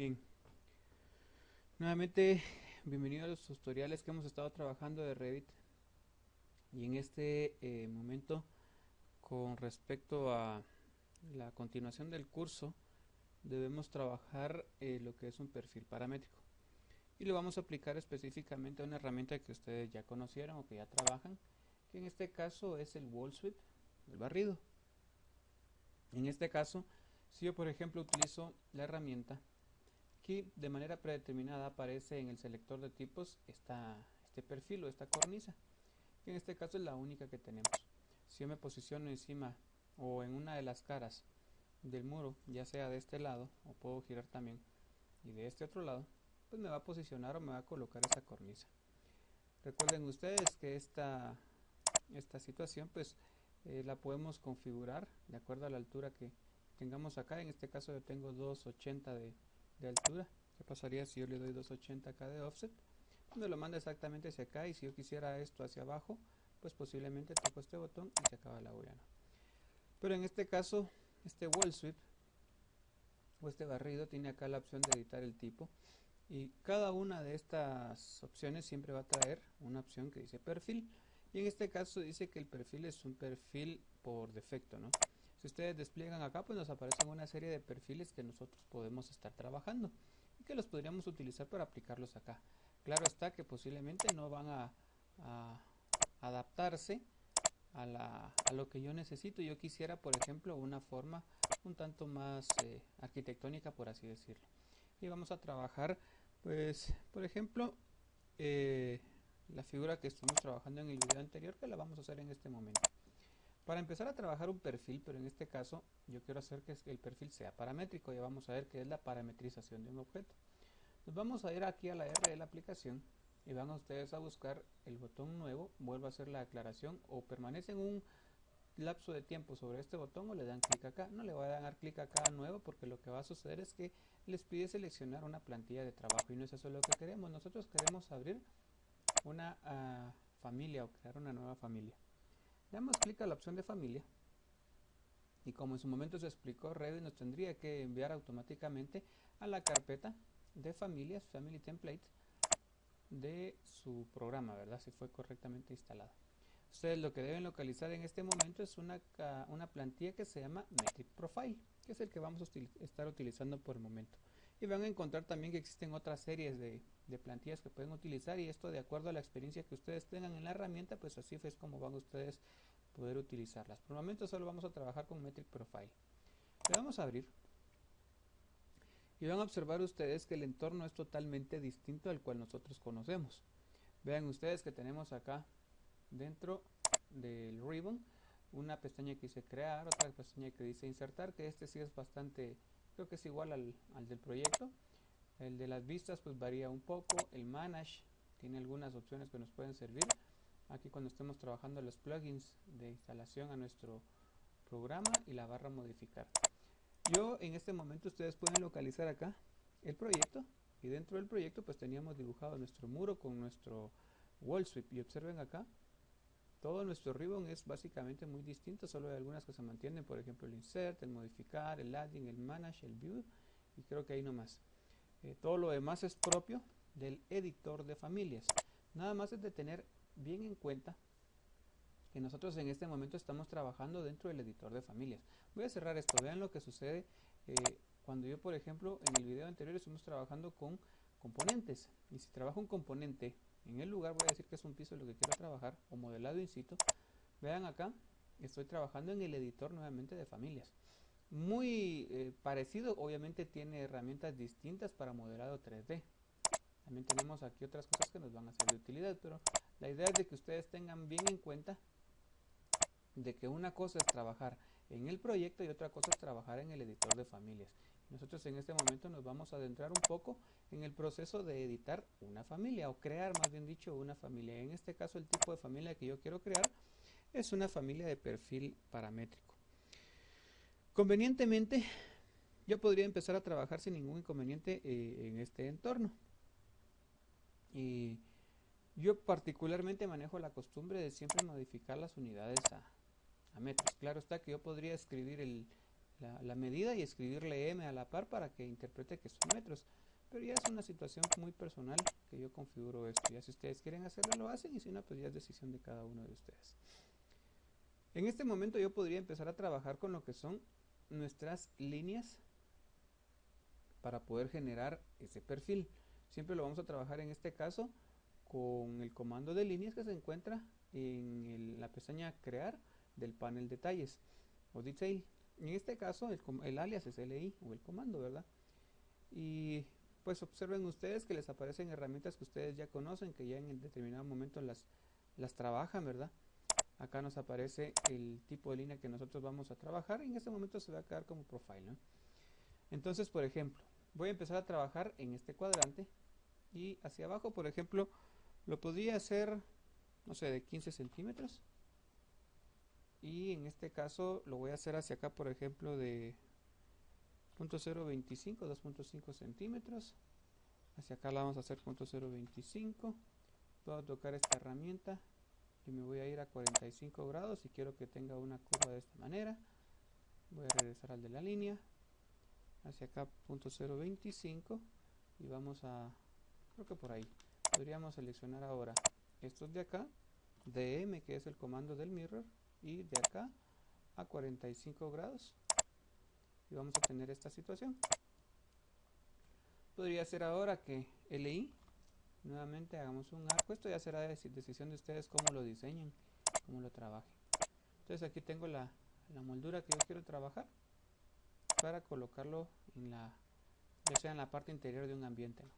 Bien, nuevamente bienvenido a los tutoriales que hemos estado trabajando de Revit y en este momento con respecto a la continuación del curso debemos trabajar lo que es un perfil paramétrico y lo vamos a aplicar específicamente a una herramienta que ustedes ya conocieron o que ya trabajan, que en este caso es el wall sweep, el barrido. En este caso, si yo por ejemplo utilizo la herramienta, aquí de manera predeterminada aparece en el selector de tipos este perfil o esta cornisa, que en este caso es la única que tenemos. Si yo me posiciono encima o en una de las caras del muro, ya sea de este lado o puedo girar también y de este otro lado, pues me va a posicionar o me va a colocar esa cornisa. Recuerden ustedes que esta situación pues la podemos configurar de acuerdo a la altura que tengamos acá. En este caso yo tengo 280 de altura. ¿Qué pasaría si yo le doy 280 acá de offset? Me lo manda exactamente hacia acá, y si yo quisiera esto hacia abajo, pues posiblemente toco este botón y se acaba la boya, ¿no? Pero en este caso, este wall sweep o este barrido tiene acá la opción de editar el tipo, y cada una de estas opciones siempre va a traer una opción que dice perfil, y en este caso dice que el perfil es un perfil por defecto, ¿no? Si ustedes despliegan acá, pues nos aparecen una serie de perfiles que nosotros podemos estar trabajando y que los podríamos utilizar para aplicarlos acá. Claro está que posiblemente no van a adaptarse a lo que yo necesito. Yo quisiera, por ejemplo, una forma un tanto más arquitectónica, por así decirlo. Y vamos a trabajar, pues, por ejemplo, eh, la figura que estuvimos trabajando en el video anterior, que la vamos a hacer en este momento. Para empezar a trabajar un perfil, pero en este caso yo quiero hacer que el perfil sea paramétrico. Ya vamos a ver qué es la parametrización de un objeto. Nos vamos a ir aquí a la R de la aplicación y van a ustedes a buscar el botón nuevo. Vuelvo a hacer la aclaración: o permanecen un lapso de tiempo sobre este botón o le dan clic acá. No le voy a dar clic acá a nuevo, porque lo que va a suceder es que les pide seleccionar una plantilla de trabajo y no es eso lo que queremos. Nosotros queremos abrir una familia o crear una nueva familia. Damos clic a la opción de familia y, como en su momento se explicó, Revit nos tendría que enviar automáticamente a la carpeta de familias, Family Template, de su programa, ¿verdad? Si fue correctamente instalado. Ustedes lo que deben localizar en este momento es una plantilla que se llama Metric Profile, que es el que vamos a estar utilizando por el momento. Y van a encontrar también que existen otras series de plantillas que pueden utilizar, y esto de acuerdo a la experiencia que ustedes tengan en la herramienta, pues así es como van ustedes poder utilizarlas. Por el momento solo vamos a trabajar con Metric Profile. Le vamos a abrir y van a observar ustedes que el entorno es totalmente distinto al cual nosotros conocemos. Vean ustedes que tenemos acá dentro del ribbon una pestaña que dice crear, otra pestaña que dice insertar, que este sí es bastante, creo que es igual al del proyecto. El de las vistas pues varía un poco. El manage tiene algunas opciones que nos pueden servir aquí cuando estemos trabajando los plugins de instalación a nuestro programa, y la barra modificar. Yo en este momento, ustedes pueden localizar acá el proyecto, y dentro del proyecto pues teníamos dibujado nuestro muro con nuestro wall sweep, y observen acá todo nuestro ribbon es básicamente muy distinto. Solo hay algunas que se mantienen, por ejemplo el insert, el modificar, el adding, el manage, el view, y creo que ahí nomás. Todo lo demás es propio del editor de familias. Nada más es de tener bien en cuenta que nosotros en este momento estamos trabajando dentro del editor de familias. Voy a cerrar esto. Vean lo que sucede cuando yo, por ejemplo, en el video anterior estuvimos trabajando con componentes, y si trabajo un componente en el lugar, voy a decir que es un piso lo que quiero trabajar, o modelado in situ. Vean acá, estoy trabajando en el editor nuevamente de familias. Muy parecido, obviamente tiene herramientas distintas para modelado 3D. También tenemos aquí otras cosas que nos van a ser de utilidad, pero la idea es de que ustedes tengan bien en cuenta de que una cosa es trabajar en el proyecto y otra cosa es trabajar en el editor de familias. Nosotros en este momento nos vamos a adentrar un poco en el proceso de editar una familia, o crear, más bien dicho, una familia. En este caso, el tipo de familia que yo quiero crear es una familia de perfil paramétrico. Convenientemente, yo podría empezar a trabajar sin ningún inconveniente en este entorno. Y yo particularmente manejo la costumbre de siempre modificar las unidades a metros. Claro está que yo podría escribir la medida y escribirle M a la par para que interprete que son metros. Pero ya es una situación muy personal que yo configuro esto. Ya si ustedes quieren hacerlo, lo hacen, y si no, pues ya es decisión de cada uno de ustedes. En este momento yo podría empezar a trabajar con lo que son nuestras líneas para poder generar ese perfil. Siempre lo vamos a trabajar en este caso con el comando de líneas que se encuentra en la pestaña crear del panel detalles o detail. En este caso el alias es li o el comando, ¿verdad? Y pues observen ustedes que les aparecen herramientas que ustedes ya conocen, que ya en determinado momento las trabajan, ¿verdad? Acá nos aparece el tipo de línea que nosotros vamos a trabajar y en este momento se va a quedar como profile, ¿no? Entonces, por ejemplo, voy a empezar a trabajar en este cuadrante y hacia abajo, por ejemplo, lo podría hacer, no sé, de 15 centímetros. Y en este caso lo voy a hacer hacia acá, por ejemplo, de 0.025, 2.5 centímetros. Hacia acá la vamos a hacer 0.025. Puedo tocar esta herramienta y me voy a ir a 45 grados y quiero que tenga una curva de esta manera. Voy a regresar al de la línea, hacia acá 0.025 y vamos a, creo que por ahí podríamos seleccionar ahora estos de acá, dm, que es el comando del mirror, y de acá a 45 grados y vamos a tener esta situación. Podría ser ahora que li, nuevamente hagamos un arco. Esto ya será decisión de ustedes cómo lo diseñen, cómo lo trabajen. Entonces aquí tengo la moldura que yo quiero trabajar para colocarlo en ya sea en la parte interior de un ambiente, ¿no?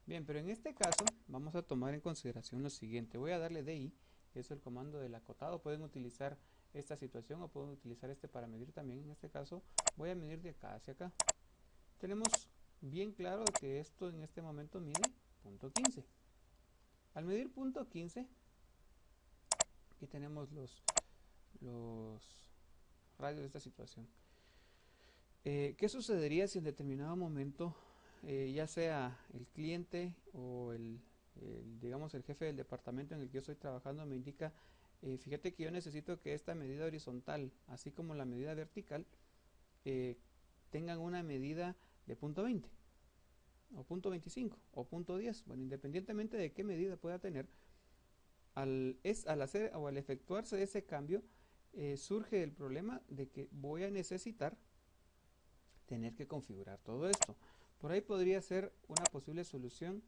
Bien, pero en este caso vamos a tomar en consideración lo siguiente. Voy a darle di, que es el comando del acotado. Pueden utilizar esta situación o pueden utilizar este para medir también. En este caso voy a medir de acá hacia acá. Tenemos bien claro que esto en este momento mide 0.15. Al medir 0.15, aquí tenemos los radios de esta situación. ¿Qué sucedería si en determinado momento, ya sea el cliente o digamos el jefe del departamento en el que yo estoy trabajando me indica, fíjate que yo necesito que esta medida horizontal, así como la medida vertical, tengan una medida de 0.20 o 0.25 o 0.10? Bueno, independientemente de qué medida pueda tener, al hacer o al efectuarse ese cambio, surge el problema de que voy a necesitar tener que configurar todo esto. Por ahí podría ser una posible solución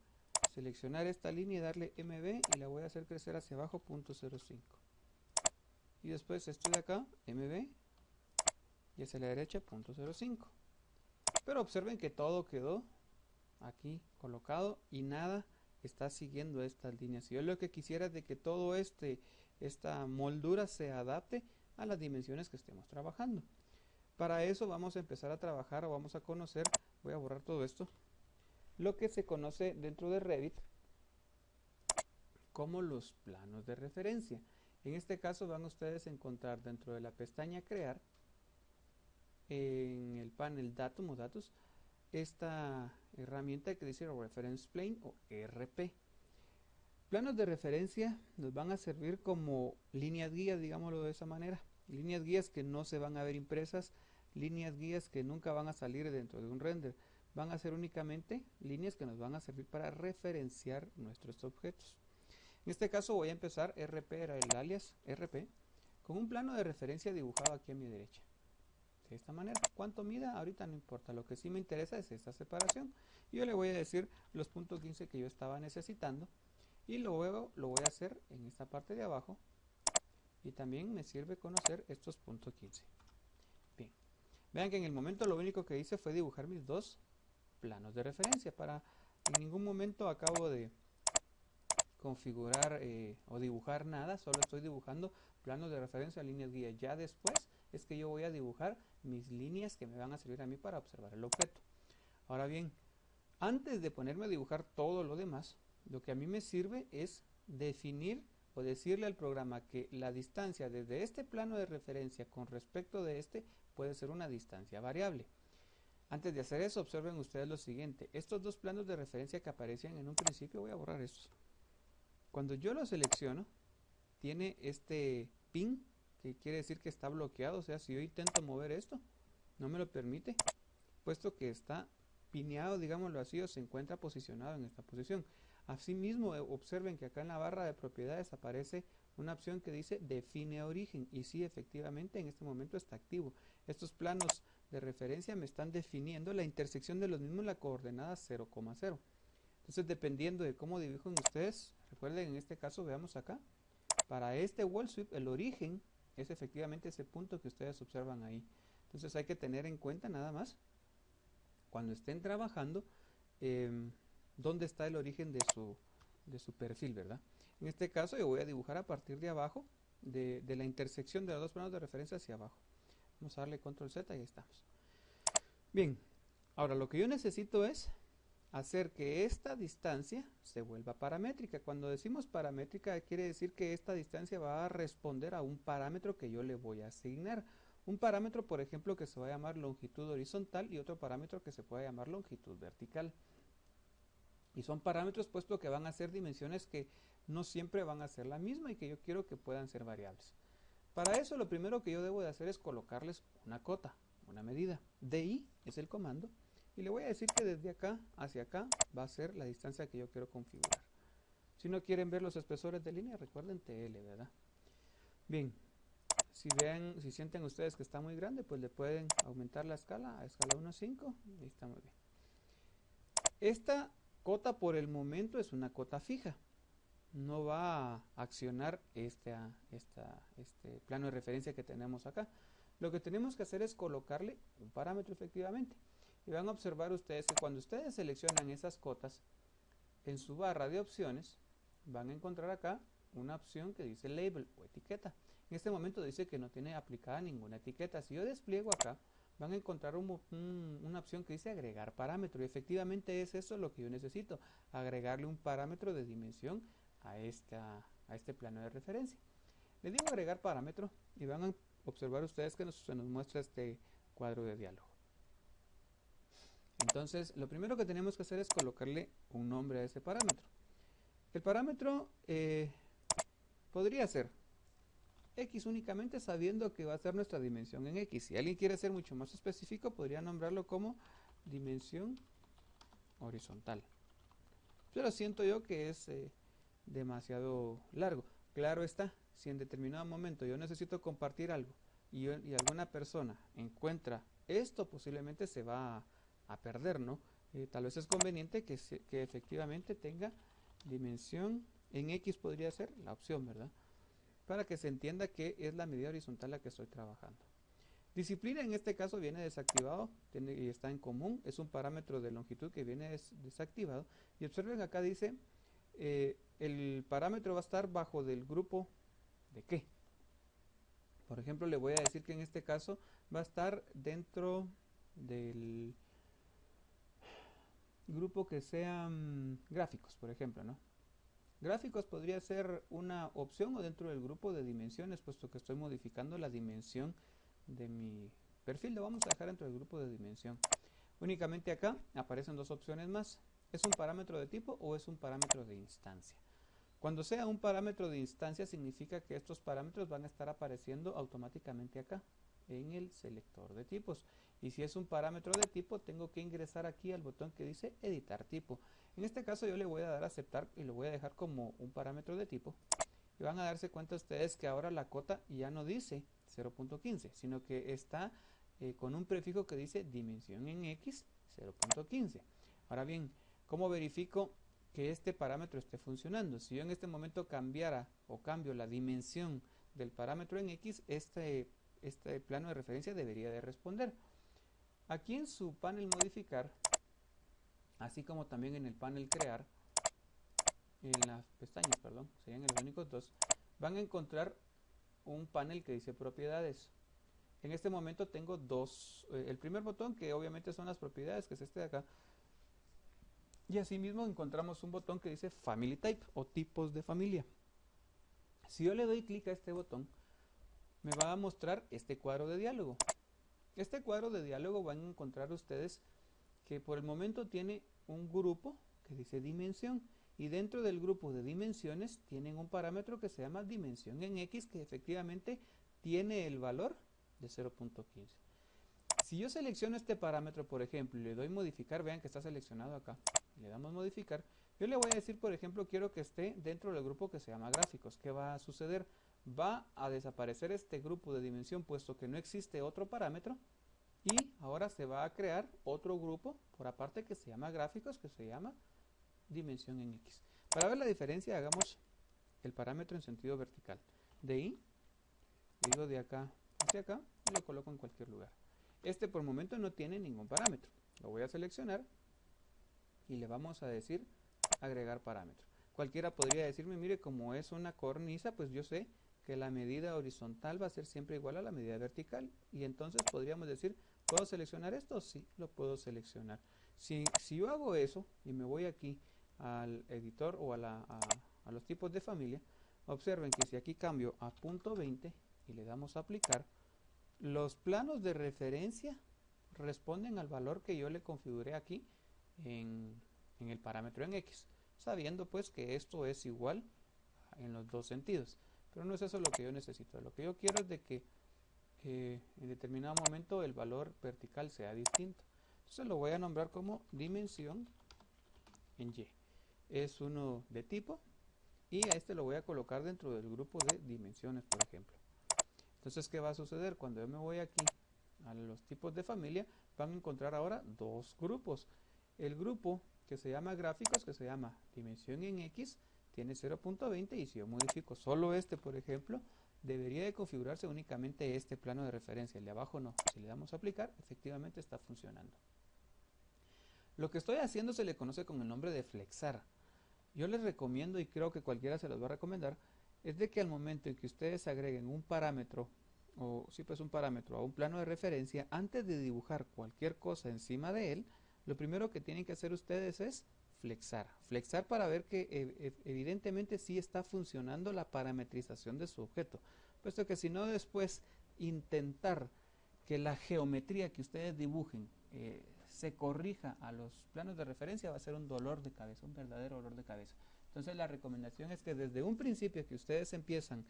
seleccionar esta línea y darle MB y la voy a hacer crecer hacia abajo 0.05 y después esto de acá MB y hacia la derecha 0.05. pero observen que todo quedó aquí colocado y nada está siguiendo estas líneas. Yo lo que quisiera es de que todo esta moldura se adapte a las dimensiones que estemos trabajando. Para eso vamos a empezar a trabajar o vamos a conocer, voy a borrar todo esto, lo que se conoce dentro de Revit como los planos de referencia. En este caso van ustedes a encontrar dentro de la pestaña crear, en el panel datum o datos, esta herramienta que dice Reference Plane o RP. Planos de referencia nos van a servir como líneas guías, digámoslo de esa manera. Líneas guías que no se van a ver impresas, líneas guías que nunca van a salir dentro de un render. Van a ser únicamente líneas que nos van a servir para referenciar nuestros objetos. En este caso voy a empezar, RP era el alias RP, con un plano de referencia dibujado aquí a mi derecha. De esta manera, ¿cuánto mida? Ahorita no importa, lo que sí me interesa es esta separación. Yo le voy a decir los puntos 15 que yo estaba necesitando y luego lo voy a hacer en esta parte de abajo y también me sirve conocer estos puntos 15. Bien, vean que en el momento lo único que hice fue dibujar mis dos planos de referencia. En ningún momento acabo de configurar o dibujar nada, solo estoy dibujando planos de referencia, líneas guía. Ya después es que yo voy a dibujar mis líneas que me van a servir a mí para observar el objeto. Ahora bien, antes de ponerme a dibujar todo lo demás, lo que a mí me sirve es definir o decirle al programa que la distancia desde este plano de referencia con respecto de este puede ser una distancia variable. Antes de hacer eso, observen ustedes lo siguiente. Estos dos planos de referencia que aparecen en un principio, voy a borrar estos. Cuando yo lo selecciono, tiene este pin, que quiere decir que está bloqueado. O sea, si yo intento mover esto, no me lo permite, puesto que está pineado, digámoslo así, o se encuentra posicionado en esta posición. Asimismo, observen que acá en la barra de propiedades aparece una opción que dice define origen, y sí, efectivamente en este momento está activo. Estos planos de referencia me están definiendo la intersección de los mismos, la coordenada 0,0. Entonces, dependiendo de cómo dibujen ustedes, recuerden, en este caso veamos acá, para este wall sweep el origen es efectivamente ese punto que ustedes observan ahí. Entonces hay que tener en cuenta nada más cuando estén trabajando dónde está el origen de su perfil, ¿verdad? En este caso yo voy a dibujar a partir de abajo, de la intersección de los dos planos de referencia hacia abajo. Vamos a darle control Z y ahí estamos. Bien, ahora lo que yo necesito es hacer que esta distancia se vuelva paramétrica. Cuando decimos paramétrica quiere decir que esta distancia va a responder a un parámetro que yo le voy a asignar. Un parámetro, por ejemplo, que se va a llamar longitud horizontal, y otro parámetro que se puede llamar longitud vertical. Y son parámetros puesto que van a ser dimensiones que no siempre van a ser la misma y que yo quiero que puedan ser variables. Para eso lo primero que yo debo de hacer es colocarles una cota, una medida. DI es el comando. Y le voy a decir que desde acá hacia acá va a ser la distancia que yo quiero configurar. Si no quieren ver los espesores de línea, recuerden TL, ¿verdad? Bien, si sienten ustedes que está muy grande, pues le pueden aumentar la escala a escala 1.5. Ahí está muy bien. Esta cota por el momento es una cota fija. No va a accionar este plano de referencia que tenemos acá. Lo que tenemos que hacer es colocarle un parámetro efectivamente. Y van a observar ustedes que cuando ustedes seleccionan esas cotas, en su barra de opciones, van a encontrar acá una opción que dice label o etiqueta. En este momento dice que no tiene aplicada ninguna etiqueta. Si yo despliego acá, van a encontrar una opción que dice agregar parámetro. Y efectivamente es eso lo que yo necesito, agregarle un parámetro de dimensión a este plano de referencia. Le digo agregar parámetro y van a observar ustedes que se nos muestra este cuadro de diálogo. Entonces, lo primero que tenemos que hacer es colocarle un nombre a ese parámetro. El parámetro podría ser X únicamente, sabiendo que va a ser nuestra dimensión en X. Si alguien quiere ser mucho más específico, podría nombrarlo como dimensión horizontal. Pero siento yo que es demasiado largo. Claro está, si en determinado momento yo necesito compartir algo y alguna persona encuentra esto, posiblemente se va a perder, ¿no? Tal vez es conveniente que efectivamente tenga dimensión en X, podría ser la opción, ¿verdad? Para que se entienda que es la medida horizontal la que estoy trabajando. Disciplina en este caso viene desactivado y está en común, es un parámetro de longitud que viene desactivado. Y observen acá dice, el parámetro va a estar bajo del grupo de qué. Por ejemplo, le voy a decir que en este caso va a estar dentro del grupo que sean gráficos, por ejemplo, ¿no? Gráficos podría ser una opción, o dentro del grupo de dimensiones, puesto que estoy modificando la dimensión de mi perfil. Lo vamos a dejar dentro del grupo de dimensión. Únicamente acá aparecen dos opciones más. ¿Es un parámetro de tipo o es un parámetro de instancia? Cuando sea un parámetro de instancia, significa que estos parámetros van a estar apareciendo automáticamente acá en el selector de tipos. Y si es un parámetro de tipo, tengo que ingresar aquí al botón que dice editar tipo. En este caso yo le voy a dar a aceptar y lo voy a dejar como un parámetro de tipo. Y van a darse cuenta ustedes que ahora la cota ya no dice 0.15, sino que está con un prefijo que dice dimensión en X 0.15. Ahora bien, ¿cómo verifico que este parámetro esté funcionando? Si yo en este momento cambiara o cambio la dimensión del parámetro en X, este plano de referencia debería de responder. Aquí en su panel modificar, así como también en el panel crear, en las pestañas, perdón, serían los únicos dos, van a encontrar un panel que dice propiedades. En este momento tengo dos, el primer botón que obviamente son las propiedades, que es este de acá, y asimismo encontramos un botón que dice Family Type o tipos de familia. Si yo le doy clic a este botón, me va a mostrar este cuadro de diálogo. Este cuadro de diálogo van a encontrar ustedes que por el momento tiene un grupo que dice dimensión, y dentro del grupo de dimensiones tienen un parámetro que se llama dimensión en X, que efectivamente tiene el valor de 0.15. Si yo selecciono este parámetro, por ejemplo, y le doy modificar, vean que está seleccionado acá, le damos modificar, yo le voy a decir, por ejemplo, quiero que esté dentro del grupo que se llama gráficos. ¿Qué va a suceder? Va a desaparecer este grupo de dimensión, puesto que no existe otro parámetro, y ahora se va a crear otro grupo por aparte que se llama gráficos, que se llama dimensión en X. Para ver la diferencia, hagamos el parámetro en sentido vertical. De ahí, digo de acá hacia acá, y lo coloco en cualquier lugar. Este por el momento no tiene ningún parámetro. Lo voy a seleccionar y le vamos a decir agregar parámetro. Cualquiera podría decirme, mire, como es una cornisa, pues yo sé que la medida horizontal va a ser siempre igual a la medida vertical. Y entonces podríamos decir, ¿puedo seleccionar esto? Sí, lo puedo seleccionar. Si yo hago eso y me voy aquí al editor o a los tipos de familia, observen que si aquí cambio a punto 20 y le damos a aplicar, los planos de referencia responden al valor que yo le configuré aquí en el parámetro en X, sabiendo pues que esto es igual en los dos sentidos. Pero no es eso lo que yo necesito. Lo que yo quiero es de que en determinado momento el valor vertical sea distinto. Entonces lo voy a nombrar como dimensión en Y. Es uno de tipo y a este lo voy a colocar dentro del grupo de dimensiones, por ejemplo. Entonces, ¿qué va a suceder? Cuando yo me voy aquí a los tipos de familia, van a encontrar ahora dos grupos. El grupo que se llama gráficos, que se llama dimensión en X, tiene 0.20 y si yo modifico solo este, por ejemplo, debería de configurarse únicamente este plano de referencia. El de abajo no. Si le damos a aplicar, efectivamente está funcionando. Lo que estoy haciendo se le conoce con el nombre de flexar. Yo les recomiendo, y creo que cualquiera se los va a recomendar, es de que al momento en que ustedes agreguen un parámetro, o sí pues un parámetro a un plano de referencia, antes de dibujar cualquier cosa encima de él, lo primero que tienen que hacer ustedes es flexar. Flexar para ver que evidentemente sí está funcionando la parametrización de su objeto, puesto que si no después intentar que la geometría que ustedes dibujen se corrija a los planos de referencia va a ser un dolor de cabeza, un verdadero dolor de cabeza. Entonces la recomendación es que desde un principio que ustedes empiezan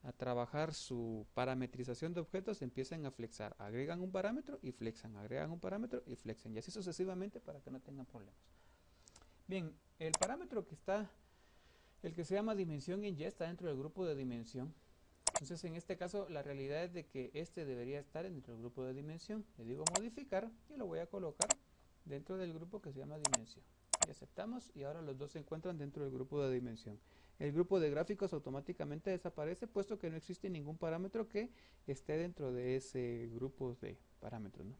a trabajar su parametrización de objetos, empiecen a flexar, agregan un parámetro y flexan, agregan un parámetro y flexan, y así sucesivamente para que no tengan problemas. Bien, el parámetro que está, el que se llama dimensión en Y, está dentro del grupo de dimensión. Entonces en este caso la realidad es de que este debería estar dentro del grupo de dimensión. Le digo modificar y lo voy a colocar dentro del grupo que se llama dimensión. Y aceptamos y ahora los dos se encuentran dentro del grupo de dimensión. El grupo de gráficos automáticamente desaparece puesto que no existe ningún parámetro que esté dentro de ese grupo de parámetros, ¿no?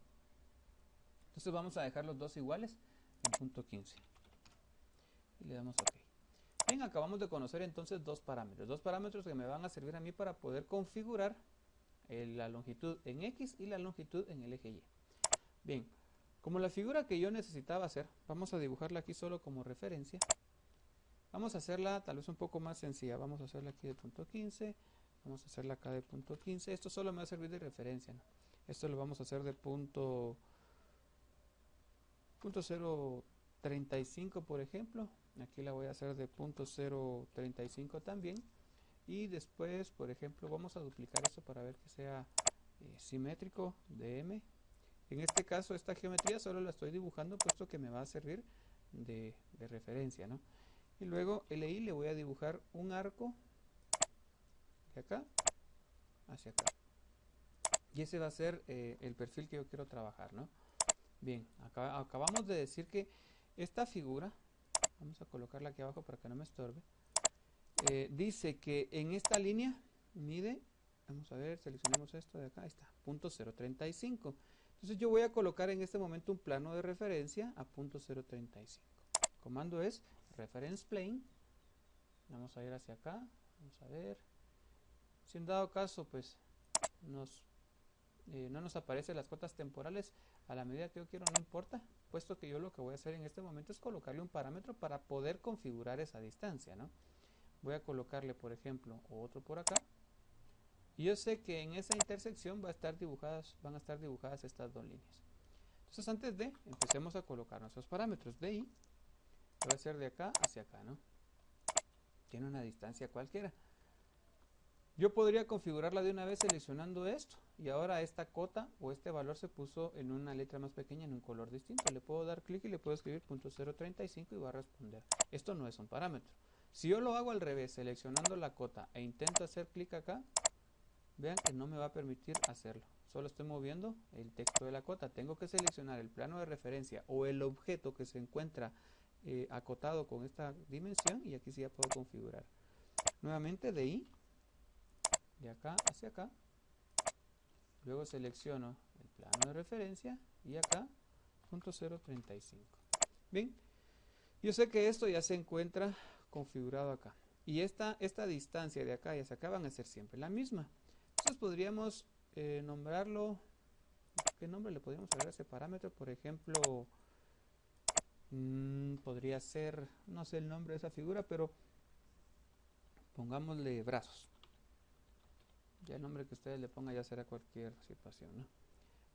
Entonces vamos a dejar los dos iguales en punto 15. Y le damos OK. Bien, acabamos de conocer entonces dos parámetros que me van a servir a mí para poder configurar la longitud en X y la longitud en el eje Y. Bien, como la figura que yo necesitaba hacer, vamos a dibujarla aquí solo como referencia. Vamos a hacerla tal vez un poco más sencilla. Vamos a hacerla aquí de punto 15, vamos a hacerla acá de punto 15. Esto solo me va a servir de referencia, ¿no? Esto lo vamos a hacer de punto 0.35, por ejemplo. Aquí la voy a hacer de punto 0.35 también. Y después, por ejemplo, vamos a duplicar esto para ver que sea simétrico de M. En este caso, esta geometría solo la estoy dibujando puesto que me va a servir de referencia, ¿no? Y luego LI le voy a dibujar un arco de acá hacia acá. Y ese va a ser el perfil que yo quiero trabajar, ¿no? Bien, acabamos de decir que esta figura, vamos a colocarla aquí abajo para que no me estorbe, dice que en esta línea mide, vamos a ver, seleccionemos esto de acá, ahí está, punto 0.35. Entonces yo voy a colocar en este momento un plano de referencia a punto 0.35. El comando es reference plane. Vamos a ir hacia acá, vamos a ver. Si en dado caso pues no nos aparecen las cotas temporales a la medida que yo quiero, no importa, puesto que yo lo que voy a hacer en este momento es colocarle un parámetro para poder configurar esa distancia, ¿no? Voy a colocarle, por ejemplo, otro por acá. Y yo sé que en esa intersección van a estar dibujadas estas dos líneas. Entonces antes de, empecemos a colocar nuestros parámetros. De ahí, voy a hacer de acá hacia acá, ¿no? Tiene una distancia cualquiera. Yo podría configurarla de una vez seleccionando esto y ahora esta cota o este valor se puso en una letra más pequeña en un color distinto. Le puedo dar clic y le puedo escribir .035 y va a responder. Esto no es un parámetro. Si yo lo hago al revés, seleccionando la cota e intento hacer clic acá, vean que no me va a permitir hacerlo. Solo estoy moviendo el texto de la cota. Tengo que seleccionar el plano de referencia o el objeto que se encuentra acotado con esta dimensión y aquí sí ya puedo configurar. Nuevamente de ahí, de acá hacia acá. Luego selecciono el plano de referencia y acá .035. Bien, yo sé que esto ya se encuentra configurado acá. Y esta distancia de acá y hacia acá van a ser siempre la misma. Entonces podríamos nombrarlo. ¿Qué nombre le podríamos dar a ese parámetro? Por ejemplo, podría ser, no sé el nombre de esa figura, pero pongámosle brazos. Ya el nombre que ustedes le pongan ya será cualquier situación, ¿no?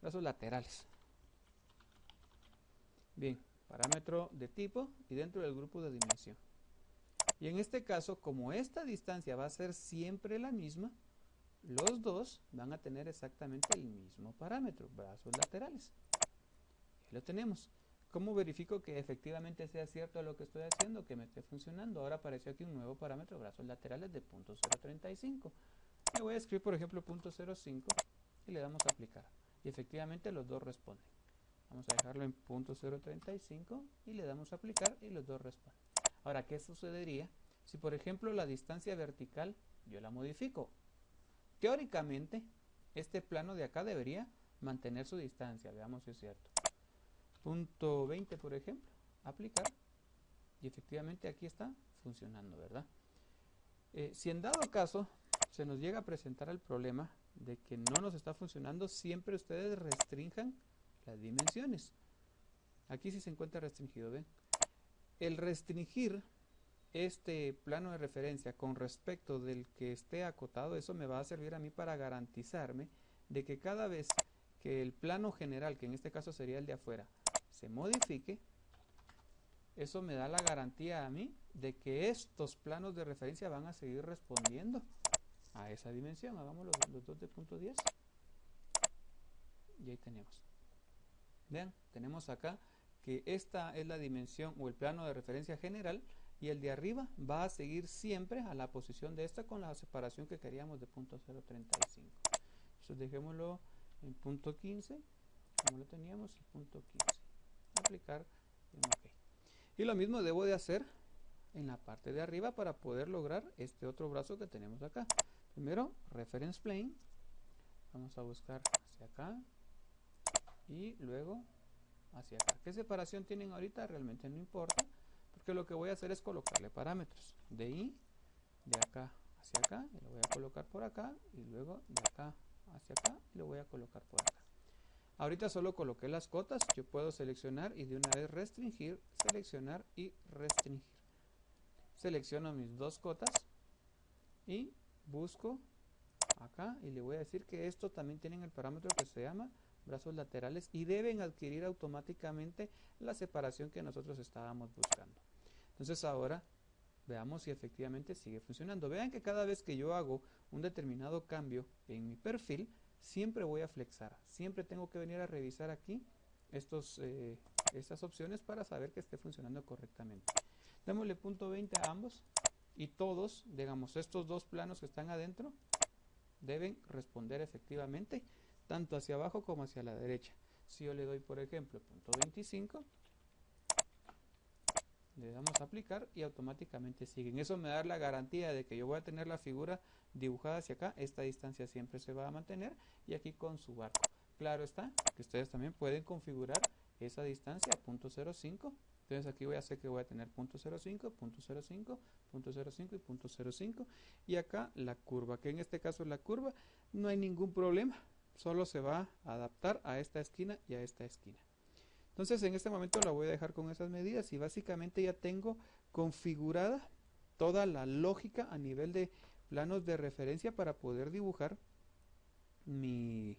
Brazos laterales. Bien, parámetro de tipo y dentro del grupo de dimensión. Y en este caso, como esta distancia va a ser siempre la misma, los dos van a tener exactamente el mismo parámetro, brazos laterales. Ya lo tenemos. ¿Cómo verifico que efectivamente sea cierto lo que estoy haciendo, que me esté funcionando? Ahora apareció aquí un nuevo parámetro, brazos laterales de .035. Le voy a escribir, por ejemplo, .05 y le damos a aplicar. Y efectivamente los dos responden. Vamos a dejarlo en .035 y le damos a aplicar y los dos responden. Ahora, ¿qué sucedería si, por ejemplo, la distancia vertical yo la modifico? Teóricamente, este plano de acá debería mantener su distancia. Veamos si es cierto. .20, por ejemplo, aplicar. Y efectivamente aquí está funcionando, ¿verdad? Si en dado caso se nos llega a presentar el problema de que no nos está funcionando, siempre ustedes restrinjan las dimensiones. Aquí sí se encuentra restringido, ¿ven? El restringir este plano de referencia con respecto del que esté acotado, eso me va a servir a mí para garantizarme de que cada vez que el plano general, que en este caso sería el de afuera, se modifique, eso me da la garantía a mí de que estos planos de referencia van a seguir respondiendo a esa dimensión. Hagamos los dos de .10 y ahí tenemos. Vean, tenemos acá que esta es la dimensión o el plano de referencia general y el de arriba va a seguir siempre a la posición de esta con la separación que queríamos de .035. Entonces dejémoslo en .15 como lo teníamos, .15. Aplicar en OK. Y lo mismo debo de hacer en la parte de arriba para poder lograr este otro brazo que tenemos acá. Primero, reference plane. Vamos a buscar hacia acá y luego hacia acá. ¿Qué separación tienen ahorita? Realmente no importa, porque lo que voy a hacer es colocarle parámetros. De ahí, de acá hacia acá, y lo voy a colocar por acá, y luego de acá hacia acá, y lo voy a colocar por acá. Ahorita solo coloqué las cotas, yo puedo seleccionar y de una vez restringir, seleccionar y restringir. Selecciono mis dos cotas y busco acá y le voy a decir que esto también tienen el parámetro que se llama brazos laterales y deben adquirir automáticamente la separación que nosotros estábamos buscando. Entonces ahora veamos si efectivamente sigue funcionando. Vean que cada vez que yo hago un determinado cambio en mi perfil, siempre voy a flexar. Siempre tengo que venir a revisar aquí estas opciones para saber que esté funcionando correctamente. Démosle .20 a ambos y todos, digamos, estos dos planos que están adentro deben responder efectivamente tanto hacia abajo como hacia la derecha. Si yo le doy, por ejemplo, .25, le damos a aplicar y automáticamente siguen. Eso me da la garantía de que yo voy a tener la figura dibujada hacia acá. Esta distancia siempre se va a mantener y aquí con su barco. Claro está que ustedes también pueden configurar esa distancia a .05. Entonces aquí voy a hacer que voy a tener .05, .05, .05 y .05. Y acá la curva, que en este caso la curva no hay ningún problema. Solo se va a adaptar a esta esquina y a esta esquina. Entonces en este momento la voy a dejar con esas medidas y básicamente ya tengo configurada toda la lógica a nivel de planos de referencia para poder dibujar mi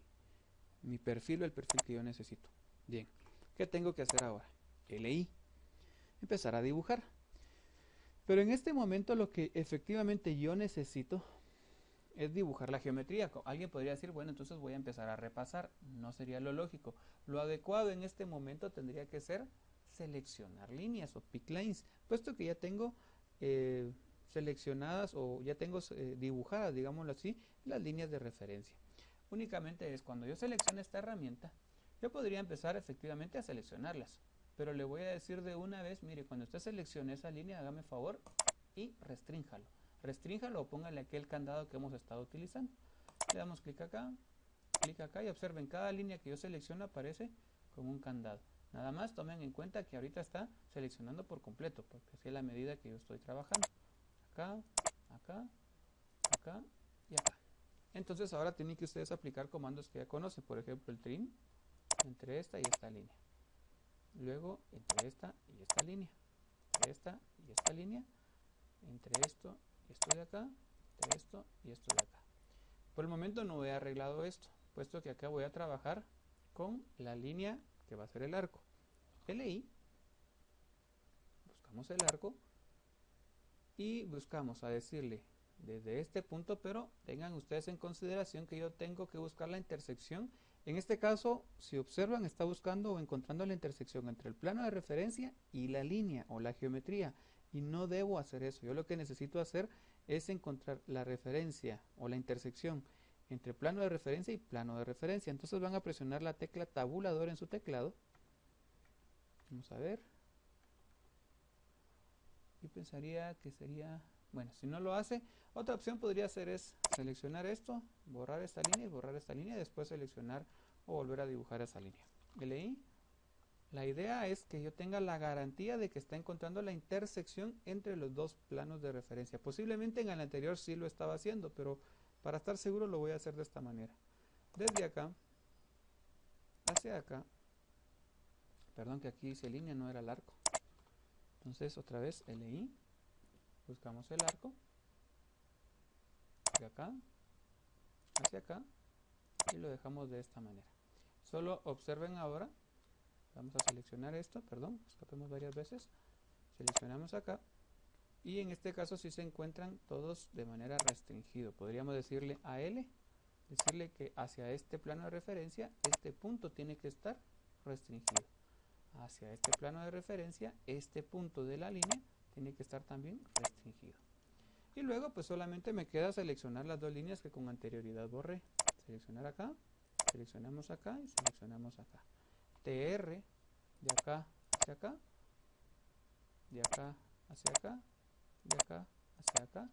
perfil o el perfil que yo necesito. Bien, ¿qué tengo que hacer ahora? LI, empezar a dibujar. Pero en este momento lo que efectivamente yo necesito es dibujar la geometría. Alguien podría decir, bueno, entonces voy a empezar a repasar. No sería lo lógico. Lo adecuado en este momento tendría que ser seleccionar líneas o pick lines, puesto que ya tengo seleccionadas o ya tengo dibujadas, digámoslo así, las líneas de referencia. Únicamente es cuando yo seleccione esta herramienta, yo podría empezar efectivamente a seleccionarlas, pero le voy a decir de una vez, mire, cuando usted seleccione esa línea, hágame favor y restrínjalo. Restrínjalo o póngale aquel candado que hemos estado utilizando. Le damos clic acá y observen, cada línea que yo selecciono aparece con un candado. Nada más tomen en cuenta que ahorita está seleccionando por completo, porque así es la medida que yo estoy trabajando. Acá, acá, acá y acá. Entonces ahora tienen que ustedes aplicar comandos que ya conocen, por ejemplo el trim entre esta y esta línea. Luego entre esta y esta línea. Entre esta y esta línea. Entre esto y esto de acá. Entre esto y esto de acá. Por el momento no he arreglado esto, puesto que acá voy a trabajar con la línea que va a ser el arco. LI, buscamos el arco y buscamos a decirle desde este punto, pero tengan ustedes en consideración que yo tengo que buscar la intersección. En este caso, si observan, está buscando o encontrando la intersección entre el plano de referencia y la línea o la geometría, y no debo hacer eso. Yo lo que necesito hacer es encontrar la referencia o la intersección entre plano de referencia y plano de referencia. Entonces van a presionar la tecla tabulador en su teclado. Vamos a ver. Yo pensaría que sería, bueno, si no lo hace, otra opción podría ser es seleccionar esto, borrar esta línea y borrar esta línea, y después seleccionar o volver a dibujar esa línea. LI. La idea es que yo tenga la garantía de que está encontrando la intersección entre los dos planos de referencia. Posiblemente en el anterior sí lo estaba haciendo, pero para estar seguro lo voy a hacer de esta manera. Desde acá hacia acá, perdón que aquí dice línea, no era el arco. Entonces otra vez LI, buscamos el arco, de acá hacia acá y lo dejamos de esta manera. Solo observen ahora, vamos a seleccionar esto, perdón, escapemos varias veces, seleccionamos acá y en este caso sí se encuentran todos de manera restringida. Podríamos decirle a L, decirle que hacia este plano de referencia este punto tiene que estar restringido. Hacia este plano de referencia este punto de la línea tiene que estar también restringido. Y luego pues solamente me queda seleccionar las dos líneas que con anterioridad borré. Seleccionar acá, seleccionamos acá y seleccionamos acá. TR de acá hacia acá, de acá hacia acá, de acá hacia acá,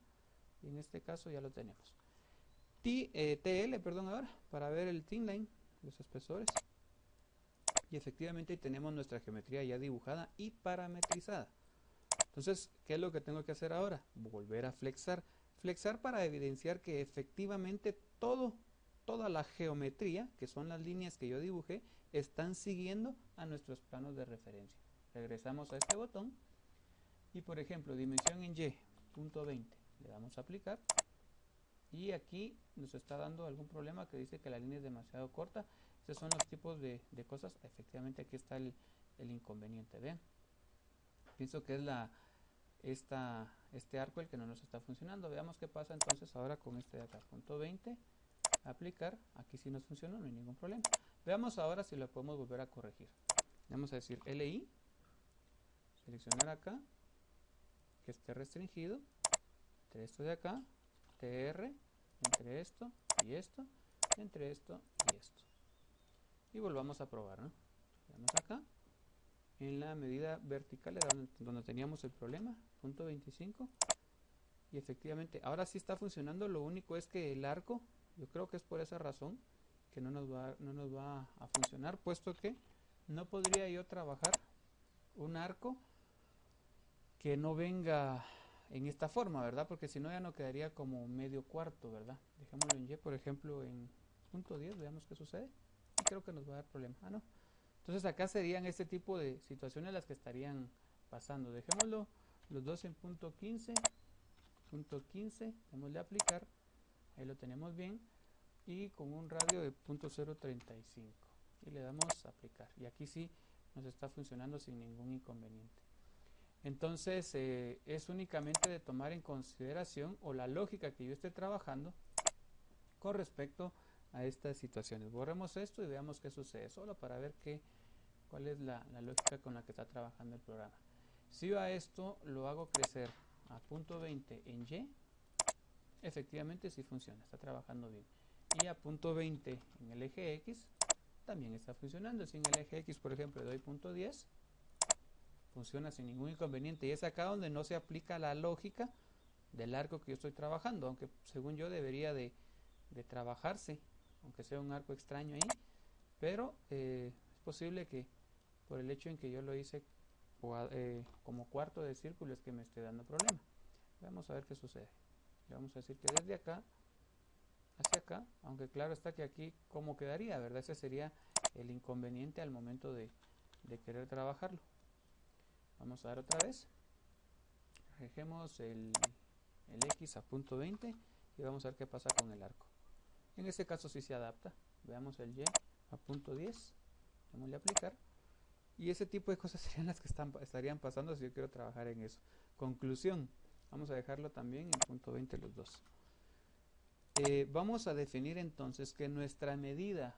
y en este caso ya lo tenemos. TL, perdón, ahora para ver el thin line, los espesores. Y efectivamente tenemos nuestra geometría ya dibujada y parametrizada. Entonces, ¿qué es lo que tengo que hacer ahora? Volver a flexar. Flexar para evidenciar que efectivamente toda la geometría, que son las líneas que yo dibujé, están siguiendo a nuestros planos de referencia. Regresamos a este botón y, por ejemplo, dimensión en Y, punto 20. Le damos a aplicar y aquí nos está dando algún problema que dice que la línea es demasiado corta. Estos son los tipos de cosas. Efectivamente aquí está el inconveniente. Vean, pienso que es este arco el que no nos está funcionando. Veamos qué pasa entonces ahora con este de acá, punto 20, aplicar. Aquí sí nos funcionó, no hay ningún problema. Veamos ahora si lo podemos volver a corregir. Vamos a decir LI, seleccionar acá que esté restringido entre esto de acá, TR entre esto y esto, entre esto y esto, y volvamos a probar, ¿no? Veamos acá en la medida vertical era donde teníamos el problema, punto 25, y efectivamente ahora sí está funcionando. Lo único es que el arco, yo creo que es por esa razón que no nos va a funcionar, puesto que no podría yo trabajar un arco que no venga en esta forma, ¿verdad? Porque si no ya no quedaría como medio cuarto, ¿verdad? Dejémoslo en Y, por ejemplo, en punto 10, veamos qué sucede. Y creo que nos va a dar problema. Ah, no. Entonces acá serían este tipo de situaciones las que estarían pasando. Dejémoslo los dos en punto 15, démosle a aplicar, ahí lo tenemos bien, y con un radio de punto 0.35 y le damos a aplicar, y aquí sí nos está funcionando sin ningún inconveniente. Entonces es únicamente de tomar en consideración, o la lógica que yo esté trabajando, con respecto a estas situaciones. Borremos esto y veamos qué sucede, solo para ver cuál es la lógica con la que está trabajando el programa. Si yo a esto lo hago crecer a punto 20 en Y, efectivamente sí funciona, está trabajando bien. Y a punto 20 en el eje X también está funcionando. Si en el eje X, por ejemplo, le doy punto 10, funciona sin ningún inconveniente. Y es acá donde no se aplica la lógica del arco que yo estoy trabajando, aunque según yo debería de trabajarse, aunque sea un arco extraño ahí, pero es posible que por el hecho en que yo lo hice como cuarto de círculo es que me esté dando problema. Vamos a ver qué sucede. Le vamos a decir que desde acá hacia acá, aunque claro está que aquí cómo quedaría, ¿verdad? Ese sería el inconveniente al momento de querer trabajarlo. Vamos a dar otra vez. Dejemos el X a punto 20 y vamos a ver qué pasa con el arco. En este caso sí se adapta. Veamos el Y a punto 10. Démosle a aplicar. Y ese tipo de cosas serían las que estarían pasando si yo quiero trabajar en eso. Conclusión. Vamos a dejarlo también en punto 20 los dos. Vamos a definir entonces que nuestra medida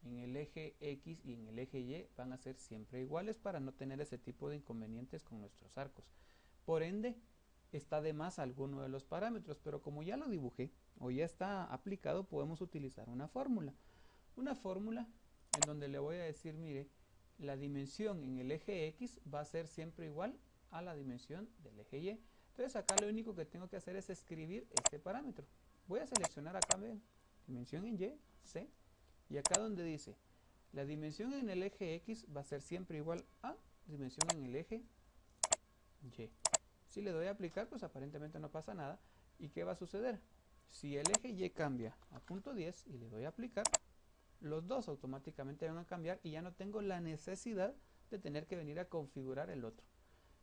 en el eje X y en el eje Y van a ser siempre iguales para no tener ese tipo de inconvenientes con nuestros arcos. Por ende, está de más alguno de los parámetros, pero como ya lo dibujé o ya está aplicado, podemos utilizar una fórmula. Una fórmula en donde le voy a decir, mire, la dimensión en el eje X va a ser siempre igual a la dimensión del eje Y. Entonces acá lo único que tengo que hacer es escribir este parámetro. Voy a seleccionar acá, vean, dimensión en Y, C, y acá donde dice, la dimensión en el eje X va a ser siempre igual a dimensión en el eje Y. Si le doy a aplicar, pues aparentemente no pasa nada. ¿Y qué va a suceder? Si el eje Y cambia a punto 10 y le doy a aplicar, los dos automáticamente van a cambiar y ya no tengo la necesidad de tener que venir a configurar el otro.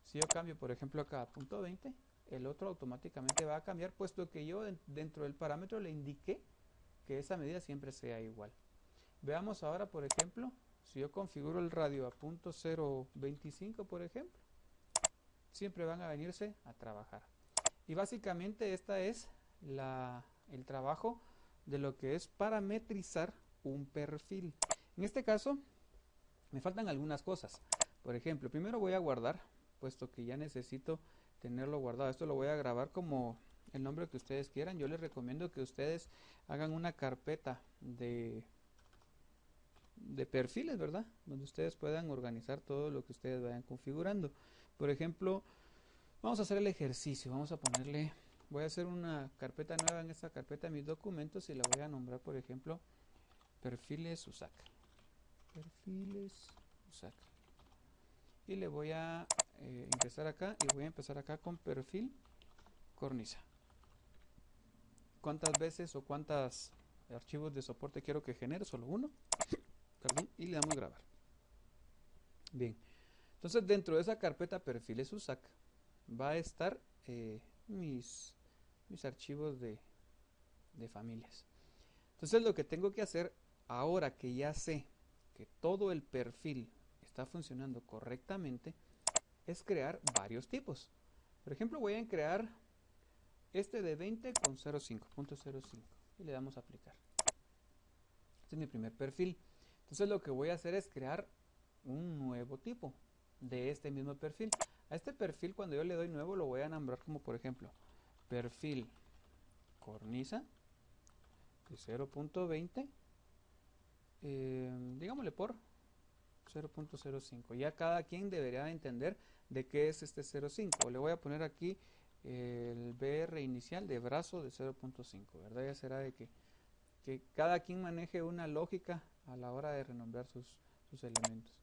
Si yo cambio, por ejemplo, acá a punto 20, el otro automáticamente va a cambiar, puesto que yo dentro del parámetro le indiqué que esa medida siempre sea igual. Veamos ahora, por ejemplo, si yo configuro el radio a punto 0.25, por ejemplo, siempre van a venirse a trabajar. Y básicamente esta es el trabajo de lo que es parametrizar un perfil. En este caso, me faltan algunas cosas. Por ejemplo, primero voy a guardar, puesto que ya necesito tenerlo guardado. Esto lo voy a grabar como el nombre que ustedes quieran. Yo les recomiendo que ustedes hagan una carpeta de perfiles, ¿verdad? Donde ustedes puedan organizar todo lo que ustedes vayan configurando. Por ejemplo, vamos a hacer el ejercicio. Vamos a ponerle, voy a hacer una carpeta nueva en esta carpeta de mis documentos y la voy a nombrar, por ejemplo, perfiles USAC. Perfiles USAC. Y le voy a ingresar acá y voy a empezar acá con perfil cornisa. ¿Cuántas veces o cuántos archivos de soporte quiero que genere? Solo uno. Perdón, y le damos grabar. Bien. Entonces dentro de esa carpeta perfiles USAC va a estar mis archivos de familias. Entonces lo que tengo que hacer ahora que ya sé que todo el perfil está funcionando correctamente es crear varios tipos. Por ejemplo, voy a crear este de 20 con 0.5 y le damos a aplicar. Este es mi primer perfil. Entonces lo que voy a hacer es crear un nuevo tipo de este mismo perfil. A este perfil, cuando yo le doy nuevo, lo voy a nombrar como, por ejemplo, perfil cornisa de 0.20, digámosle por 0.05. Ya cada quien debería entender de qué es este 0.5. Le voy a poner aquí el BR inicial de brazo de 0.5, ¿verdad? Ya será de que cada quien maneje una lógica a la hora de renombrar sus elementos.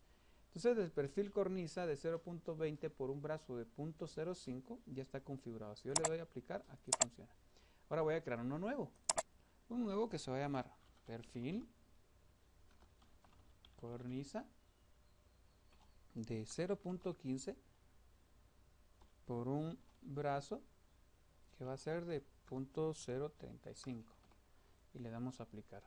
Entonces el perfil cornisa de 0.20 por un brazo de 0.05 ya está configurado. Si yo le doy a aplicar, aquí funciona. Ahora voy a crear uno nuevo. Un nuevo que se va a llamar perfil cornisa de 0.15 por un brazo que va a ser de 0.035 y le damos a aplicar.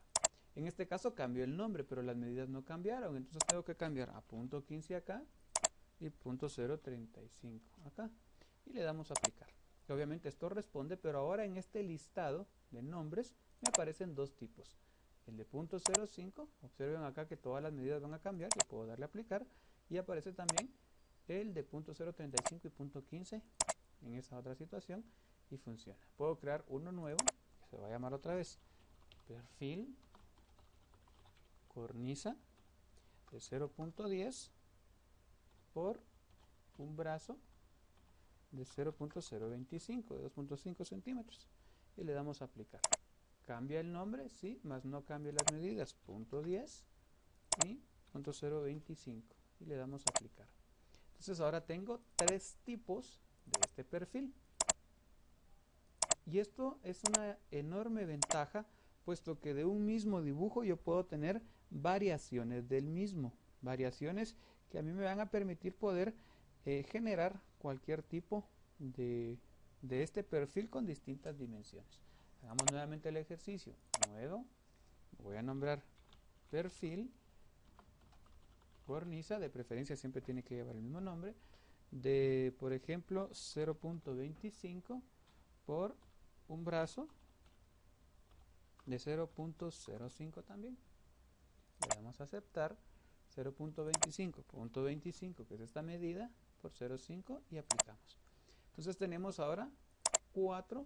En este caso cambió el nombre, pero las medidas no cambiaron, entonces tengo que cambiar a 0.15 acá y 0.035 acá y le damos a aplicar. Obviamente esto responde, pero ahora en este listado de nombres me aparecen dos tipos. El de .05, observen acá que todas las medidas van a cambiar, yo puedo darle a aplicar, y aparece también el de .035 y .15 en esa otra situación, y funciona. Puedo crear uno nuevo, que se va a llamar otra vez perfil cornisa de 0.10 por un brazo de 0.025, de 2.5 centímetros, y le damos a aplicar. Cambia el nombre, sí, más no cambia las medidas, .10 y .025, y le damos a aplicar. Entonces ahora tengo tres tipos de este perfil, y esto es una enorme ventaja, puesto que de un mismo dibujo yo puedo tener variaciones del mismo, variaciones que a mí me van a permitir poder generar cualquier tipo de este perfil con distintas dimensiones. Hagamos nuevamente el ejercicio. Nuevo, voy a nombrar perfil cornisa, de preferencia siempre tiene que llevar el mismo nombre, de por ejemplo 0.25 por un brazo de 0.05 también. Le damos a aceptar. 0.25, .25, que es esta medida, por 0.5, y aplicamos. Entonces tenemos ahora 4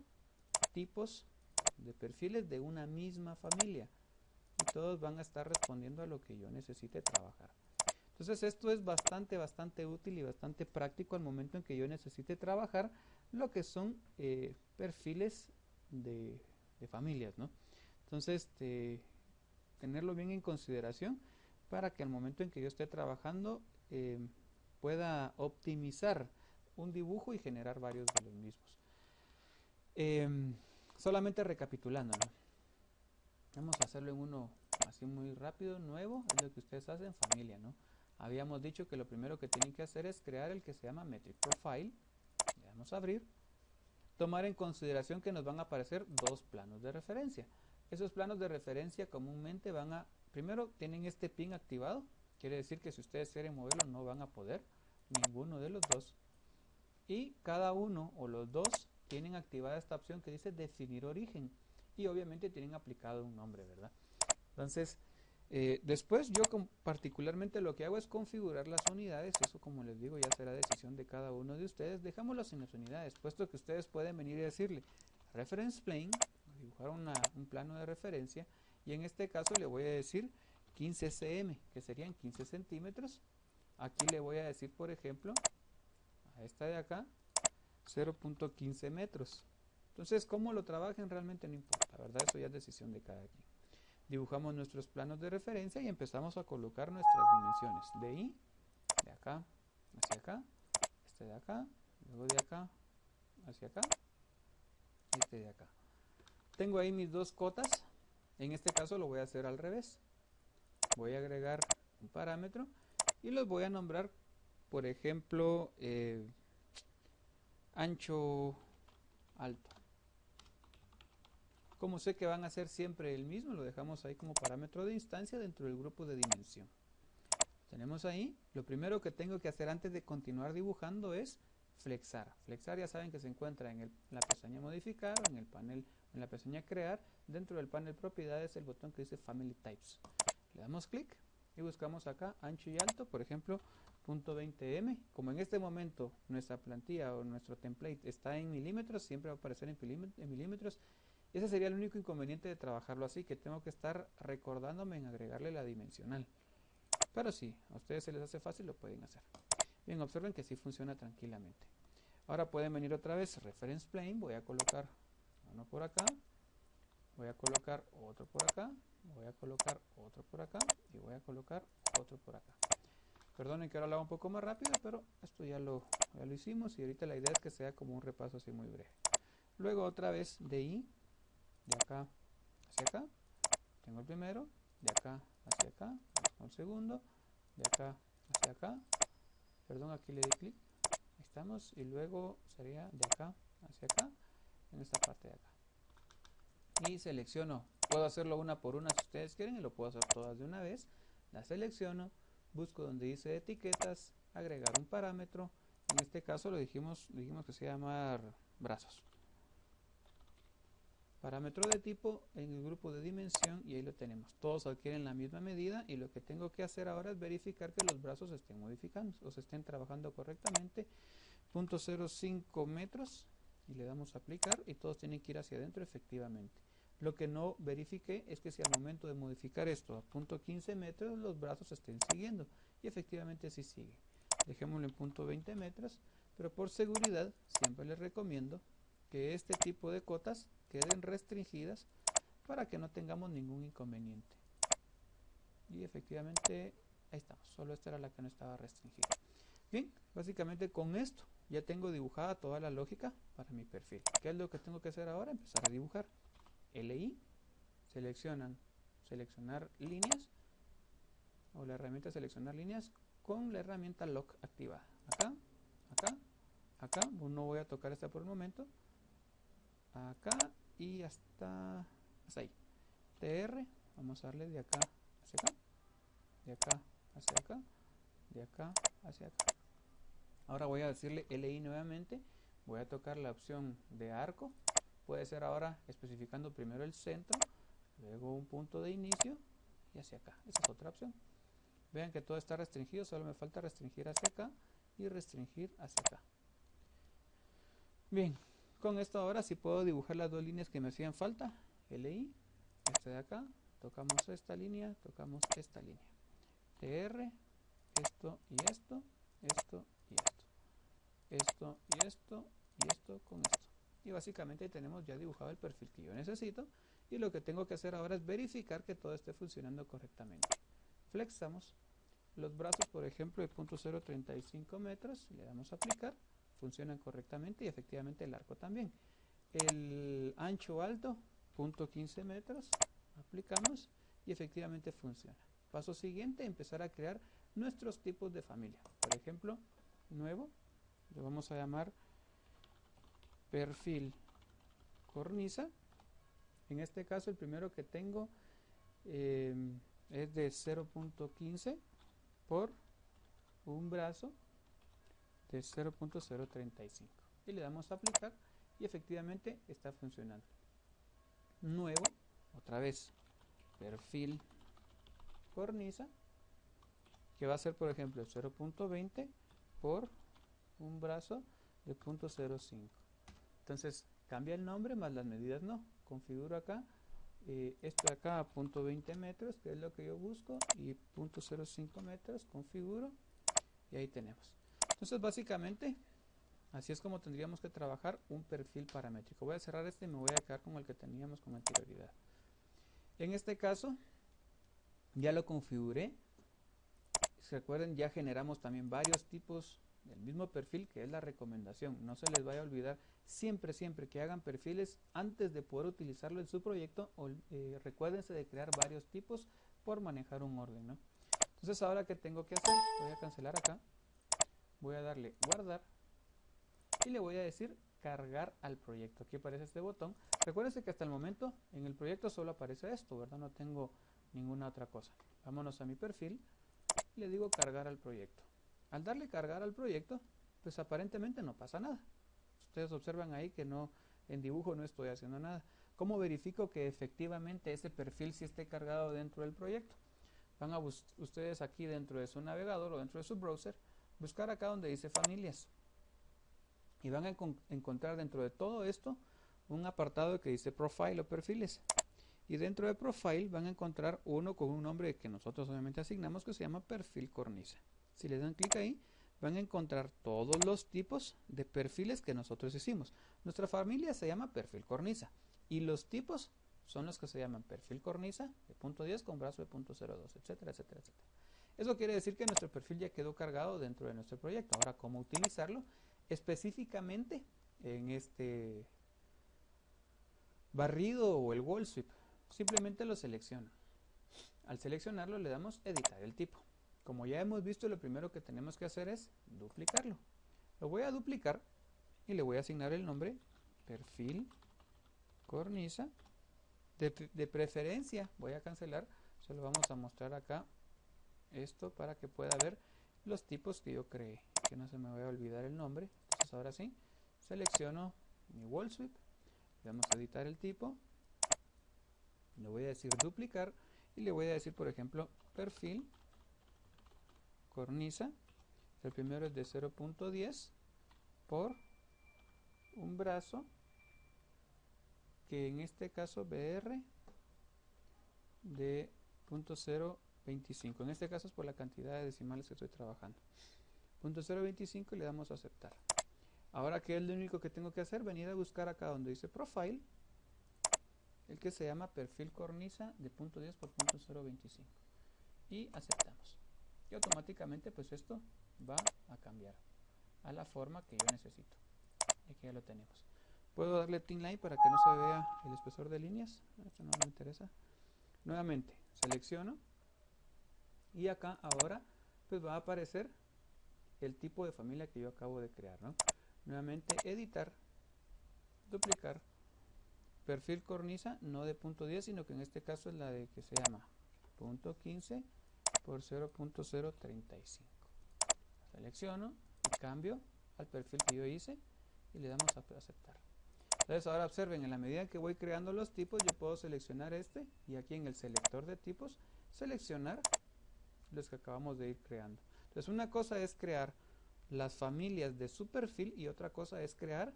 tipos de perfiles de una misma familia, y todos van a estar respondiendo a lo que yo necesite trabajar. Entonces esto es bastante útil y bastante práctico al momento en que yo necesite trabajar lo que son perfiles de familias, ¿no? Entonces tenerlo bien en consideración para que al momento en que yo esté trabajando pueda optimizar un dibujo y generar varios de los mismos. Solamente recapitulando, ¿no? Vamos a hacerlo en uno así muy rápido, nuevo, es lo que ustedes hacen en familia, ¿no? Habíamos dicho que lo primero que tienen que hacer es crear el que se llama Metric Profile. Le damos a abrir. Tomar en consideración que nos van a aparecer dos planos de referencia. Esos planos de referencia comúnmente van a, primero tienen este pin activado, quiere decir que si ustedes quieren moverlo no van a poder, ninguno de los dos. Y cada uno o los dos tienen activada esta opción que dice definir origen, y obviamente tienen aplicado un nombre, ¿verdad? Entonces, después yo particularmente lo que hago es configurar las unidades. Eso, como les digo, ya será decisión de cada uno de ustedes. Dejámoslas en las unidades, puesto que ustedes pueden venir y decirle reference plane, dibujar un plano de referencia, y en este caso le voy a decir 15 cm, que serían 15 centímetros. Aquí le voy a decir, por ejemplo, a esta de acá 0.15 metros. Entonces, cómo lo trabajen realmente no importa, ¿verdad? Eso ya es decisión de cada quien. Dibujamos nuestros planos de referencia y empezamos a colocar nuestras dimensiones. De ahí, de acá, hacia acá, este de acá, luego de acá, hacia acá, y este de acá. Tengo ahí mis dos cotas. En este caso lo voy a hacer al revés. Voy a agregar un parámetro y los voy a nombrar, por ejemplo, ancho alto. Como sé que van a ser siempre el mismo, lo dejamos ahí como parámetro de instancia dentro del grupo de dimensión. Tenemos ahí. Lo primero que tengo que hacer antes de continuar dibujando es flexar. Flexar ya saben que se encuentra en la pestaña modificar, o en el panel, en la pestaña crear. Dentro del panel propiedades el botón que dice family types. Le damos clic y buscamos acá ancho y alto, por ejemplo .20m. Como en este momento nuestra plantilla o nuestro template está en milímetros, siempre va a aparecer en milímetros. Ese sería el único inconveniente de trabajarlo así, que tengo que estar recordándome en agregarle la dimensional. Pero si a ustedes se les hace fácil, lo pueden hacer. Bien, observen que sí funciona tranquilamente. Ahora pueden venir otra vez, reference plane, voy a colocar uno por acá, voy a colocar otro por acá, voy a colocar otro por acá y voy a colocar otro por acá. Perdonen que ahora lo hago un poco más rápido, pero esto ya lo hicimos, y ahorita la idea es que sea como un repaso así muy breve. Luego otra vez de ahí, de acá hacia acá, tengo el primero, de acá hacia acá, el segundo, de acá hacia acá, perdón, aquí le di clic, ahí estamos, y luego sería de acá hacia acá, en esta parte de acá. Y selecciono, puedo hacerlo una por una si ustedes quieren, y lo puedo hacer todas de una vez. La selecciono, busco donde dice etiquetas, agregar un parámetro, en este caso lo dijimos que se llama brazos. parámetro de tipo en el grupo de dimensión y ahí lo tenemos. Todos adquieren la misma medida y lo que tengo que hacer ahora es verificar que los brazos se estén modificando o se estén trabajando correctamente. 0.05 metros y le damos a aplicar y todos tienen que ir hacia adentro efectivamente. Lo que no verifiqué es que si al momento de modificar esto a 0.15 metros los brazos estén siguiendo y efectivamente sí sigue. Dejémoslo en 0.20 metros, pero por seguridad siempre les recomiendo que este tipo de cotas queden restringidas para que no tengamos ningún inconveniente. Y efectivamente ahí estamos, solo esta era la que no estaba restringida. Bien, básicamente con esto ya tengo dibujada toda la lógica para mi perfil. ¿Qué es lo que tengo que hacer ahora? Empezar a dibujar. LI, seleccionar líneas o la herramienta seleccionar líneas con la herramienta Lock activada. Acá, acá, acá, no voy a tocar esta por el momento. Acá y hasta ahí. TR, vamos a darle de acá hacia acá, de acá hacia acá, de acá hacia acá. Ahora voy a decirle LI nuevamente, voy a tocar la opción de arco, puede ser ahora especificando primero el centro, luego un punto de inicio y hacia acá, esa es otra opción. Vean que todo está restringido, solo me falta restringir hacia acá y restringir hacia acá. Bien, con esto ahora sí puedo dibujar las dos líneas que me hacían falta, LI, este de acá, tocamos esta línea, tocamos esta línea, TR, esto y esto, esto y esto, esto y esto y esto con esto. Y básicamente tenemos ya dibujado el perfil que yo necesito y lo que tengo que hacer ahora es verificar que todo esté funcionando correctamente. Flexamos los brazos, por ejemplo, de 0.035 metros, le damos a aplicar, funcionan correctamente y efectivamente el arco también. El ancho alto, 0.15 metros, aplicamos y efectivamente funciona. Paso siguiente, empezar a crear nuestros tipos de familia. Por ejemplo, nuevo, lo vamos a llamar perfil cornisa. En este caso el primero que tengo es de 0.15 por un brazo de 0.035 y le damos a aplicar y efectivamente está funcionando. Nuevo, otra vez perfil cornisa, que va a ser por ejemplo 0.20 por un brazo de 0.05. Entonces cambia el nombre más las medidas no. Configuro acá esto de acá a 0.20 metros, que es lo que yo busco, y 0.05 metros, configuro y ahí tenemos. Entonces básicamente así es como tendríamos que trabajar un perfil paramétrico. Voy a cerrar este y me voy a quedar con el que teníamos con anterioridad. En este caso ya lo configuré. Si recuerden, ya generamos también varios tipos del mismo perfil, que es la recomendación. No se les vaya a olvidar siempre que hagan perfiles, antes de poder utilizarlo en su proyecto, recuérdense de crear varios tipos por manejar un orden, ¿no? Entonces ahora, ¿qué tengo que hacer? Voy a cancelar acá, voy a darle guardar y le voy a decir cargar al proyecto. Aquí aparece este botón. Recuérdense que hasta el momento en el proyecto solo aparece esto, ¿verdad? No tengo ninguna otra cosa. Vámonos a mi perfil y le digo cargar al proyecto. Al darle cargar al proyecto, pues aparentemente no pasa nada. Ustedes observan ahí que no, en dibujo no estoy haciendo nada. ¿Cómo verifico que efectivamente ese perfil sí esté cargado dentro del proyecto? Van a ustedes aquí dentro de su navegador o dentro de su browser, buscar acá donde dice familias. Y van a encontrar dentro de todo esto un apartado que dice profile o perfiles. Y dentro de profile van a encontrar uno con un nombre que nosotros obviamente asignamos, que se llama perfil cornisa. Si le dan clic ahí, van a encontrar todos los tipos de perfiles que nosotros hicimos. Nuestra familia se llama perfil cornisa y los tipos son los que se llaman perfil cornisa de 0.10 con brazo de 0.02, etcétera, etcétera, etcétera. Eso quiere decir que nuestro perfil ya quedó cargado dentro de nuestro proyecto. Ahora, ¿cómo utilizarlo? Específicamente en este barrido o el wall sweep, simplemente lo selecciono. Al seleccionarlo le damos editar el tipo. Como ya hemos visto, lo primero que tenemos que hacer es duplicarlo. Lo voy a duplicar y le voy a asignar el nombre perfil cornisa. De preferencia voy a cancelar, solo vamos a mostrar acá esto para que pueda ver los tipos que yo creé, que no se me vaya a olvidar el nombre. Entonces ahora sí, selecciono mi wall sweep, le damos a editar el tipo Le voy a decir duplicar y le voy a decir, por ejemplo, perfil cornisa. El primero es de 0.10 por un brazo, que en este caso BR de 0.025. En este caso es por la cantidad de decimales que estoy trabajando. 0.025 y le damos a aceptar. Ahora, ¿qué es lo único que tengo que hacer? Venir a buscar acá donde dice profile, el que se llama perfil cornisa de 0.10 por 0.025 y aceptamos. Y automáticamente pues esto va a cambiar a la forma que yo necesito. Y aquí ya lo tenemos. Puedo darle thin line para que no se vea el espesor de líneas. Esto no me interesa. Nuevamente selecciono y acá ahora pues va a aparecer el tipo de familia que yo acabo de crear, ¿no? Nuevamente editar, duplicar, perfil cornisa, no de 0.10, sino que en este caso es la de que se llama 0.15 por 0.035. Selecciono y cambio al perfil que yo hice y le damos a aceptar. Entonces ahora observen, en la medida que voy creando los tipos, yo puedo seleccionar este y aquí en el selector de tipos seleccionar los que acabamos de ir creando. Entonces una cosa es crear las familias de su perfil y otra cosa es crear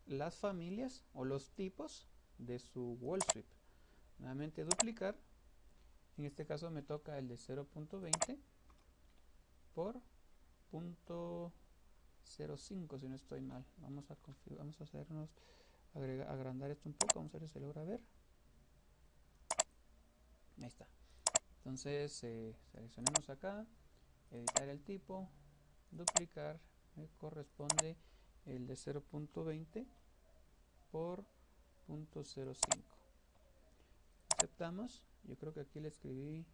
las familias o los tipos de su wall sweep. Nuevamente duplicar, en este caso me toca el de 0.20 por 0.05 si no estoy mal. Vamos a hacernos agrandar esto un poco, vamos a ver si se logra ver. Ahí está. Entonces seleccionemos acá, editar el tipo, duplicar, me corresponde el de 0.20 por 0.05. Aceptamos. Yo creo que aquí le escribí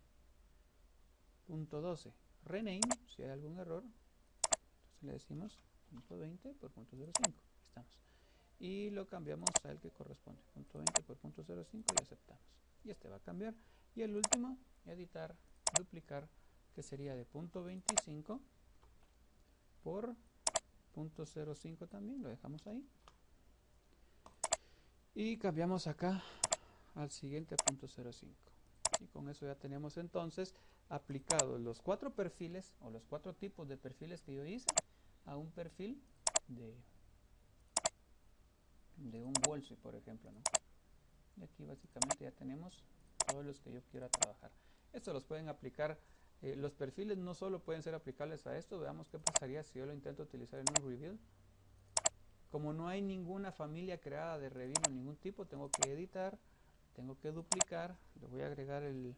0.12. Rename, si hay algún error, entonces le decimos 0.20 por 0.05. Estamos. Y lo cambiamos al que corresponde, 0.20 por 0.05 y aceptamos. Y este va a cambiar. Y el último, editar, duplicar, que sería de 0.25 por 0.05 también, lo dejamos ahí. Y cambiamos acá al siguiente 0.05. Y con eso ya tenemos entonces aplicados los 4 perfiles o los 4 tipos de perfiles que yo hice a un perfil de un wall sweep, por ejemplo, ¿no? Y aquí básicamente ya tenemos todos los que yo quiera trabajar. Estos los pueden aplicar, los perfiles no solo pueden ser aplicables a esto. Veamos qué pasaría si yo lo intento utilizar en un reveal. Como no hay ninguna familia creada de reveal o ningún tipo, tengo que editar, tengo que duplicar, le voy a agregar el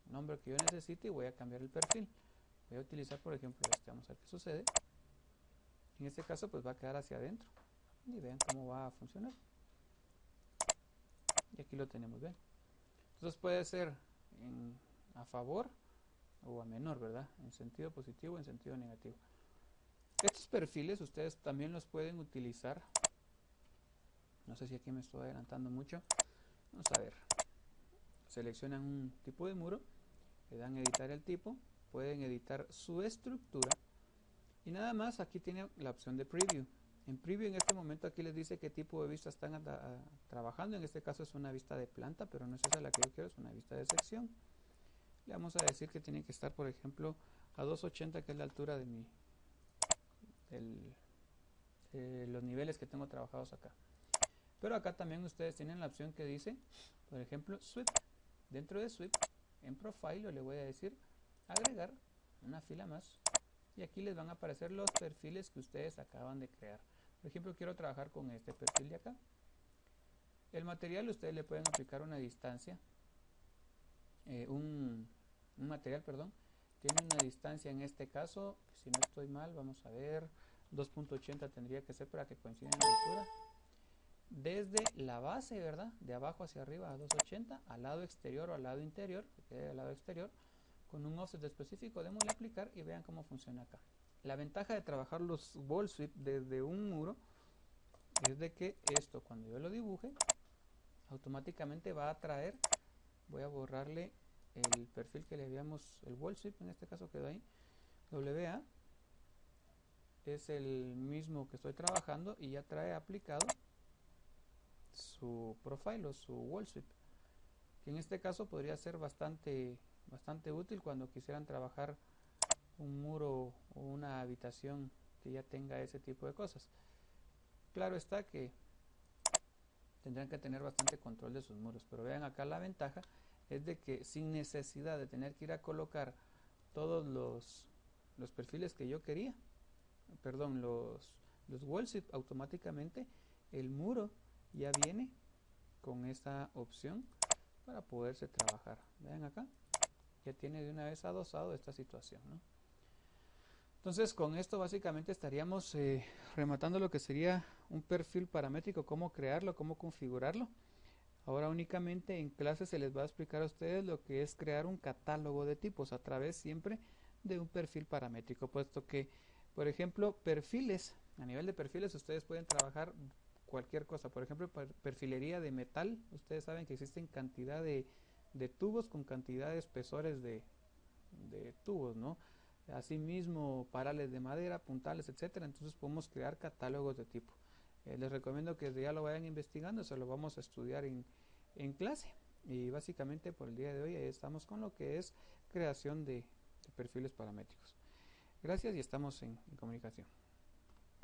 nombre que yo necesite y voy a cambiar el perfil. Voy a utilizar, por ejemplo, este, vamos a ver qué sucede. En este caso pues va a quedar hacia adentro y vean cómo va a funcionar. Y aquí lo tenemos, ¿ven? Entonces puede ser a favor o a menor, ¿verdad? En sentido positivo o en sentido negativo. Estos perfiles ustedes también los pueden utilizar. No sé si aquí me estoy adelantando mucho. Vamos a ver. Seleccionan un tipo de muro, le dan editar el tipo, pueden editar su estructura y nada más aquí tiene la opción de preview. En preview en este momento aquí les dice qué tipo de vista están trabajando. En este caso es una vista de planta, pero no es esa la que yo quiero, es una vista de sección. Le vamos a decir que tiene que estar, por ejemplo, a 280, que es la altura de los niveles que tengo trabajados acá. Pero acá también ustedes tienen la opción que dice, por ejemplo, sweep. Dentro de sweep, en profile le voy a decir agregar una fila más y aquí les van a aparecer los perfiles que ustedes acaban de crear. Por ejemplo, quiero trabajar con este perfil de acá. El material ustedes le pueden aplicar una distancia, un material, perdón, tiene una distancia en este caso, si no estoy mal, vamos a ver, 2.80 tendría que ser para que coincida en la altura. Desde la base, ¿verdad? De abajo hacia arriba a 280, al lado exterior o al lado interior, que quede al lado exterior, con un offset específico, démosle aplicar y vean cómo funciona acá. La ventaja de trabajar los wall sweep desde un muro es de que esto, cuando yo lo dibuje, automáticamente va a traer, voy a borrarle el perfil que le habíamos, el wall sweep en este caso quedó ahí, WA, es el mismo que estoy trabajando y ya trae aplicado su profile o su wall sweep. que en este caso podría ser bastante útil cuando quisieran trabajar un muro o una habitación que ya tenga ese tipo de cosas. Claro está que tendrán que tener bastante control de sus muros, pero vean acá la ventaja es de que sin necesidad de tener que ir a colocar todos los perfiles que yo quería, perdón, los wall zip, automáticamente el muro ya viene con esta opción para poderse trabajar. Vean acá, ya tiene de una vez adosado esta situación, ¿no? Entonces con esto básicamente estaríamos rematando lo que sería un perfil paramétrico, cómo crearlo, cómo configurarlo. Ahora únicamente en clase se les va a explicar a ustedes lo que es crear un catálogo de tipos a través siempre de un perfil paramétrico, puesto que, por ejemplo, perfiles, a nivel de perfiles ustedes pueden trabajar cualquier cosa. Por ejemplo, perfilería de metal, ustedes saben que existen cantidad de tubos con cantidad de espesores de tubos, ¿no? Asimismo, parales de madera, puntales, etcétera. Entonces podemos crear catálogos de tipo. Les recomiendo que ya lo vayan investigando, se lo vamos a estudiar en clase. Y básicamente por el día de hoy estamos con lo que es creación de perfiles paramétricos. Gracias y estamos en comunicación.